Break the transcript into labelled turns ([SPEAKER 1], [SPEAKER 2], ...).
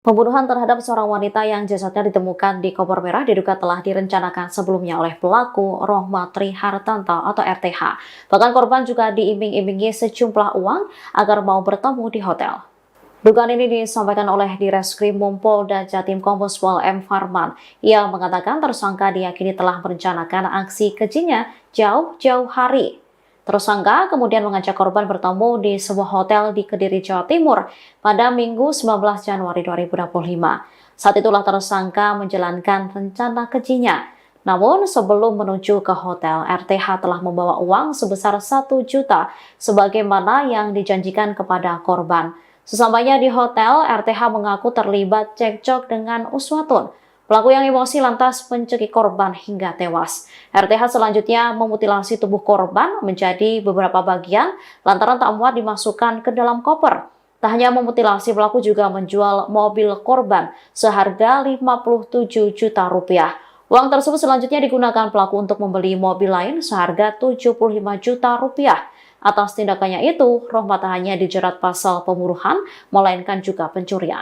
[SPEAKER 1] Pembunuhan terhadap seorang wanita yang jasadnya ditemukan di Kompor Merah diduga telah direncanakan sebelumnya oleh pelaku Rohmatri Hartanto atau RTH. Bahkan korban juga diiming-imingi sejumlah uang agar mau bertemu di hotel. Dugaan ini disampaikan oleh Direskrim Polda Jatim Kombes Pol M. Farman yang mengatakan tersangka diyakini telah merencanakan aksi kejinya jauh-jauh hari. Tersangka kemudian mengajak korban bertemu di sebuah hotel di Kediri, Jawa Timur pada Minggu 19 Januari 2025. Saat itulah tersangka menjalankan rencana kejinya. Namun sebelum menuju ke hotel, RTH telah membawa uang sebesar 1 juta sebagaimana yang dijanjikan kepada korban. Sesampainya di hotel, RTH mengaku terlibat cekcok dengan Uswatun. Pelaku yang emosi lantas mencekik korban hingga tewas. RTH selanjutnya memutilasi tubuh korban menjadi beberapa bagian lantaran tak muat dimasukkan ke dalam koper. Tak hanya memutilasi, pelaku juga menjual mobil korban seharga 57 juta rupiah. Uang tersebut selanjutnya digunakan pelaku untuk membeli mobil lain seharga 75 juta rupiah. Atas tindakannya itu, Rohmat hanya dijerat pasal pembunuhan, melainkan juga pencurian.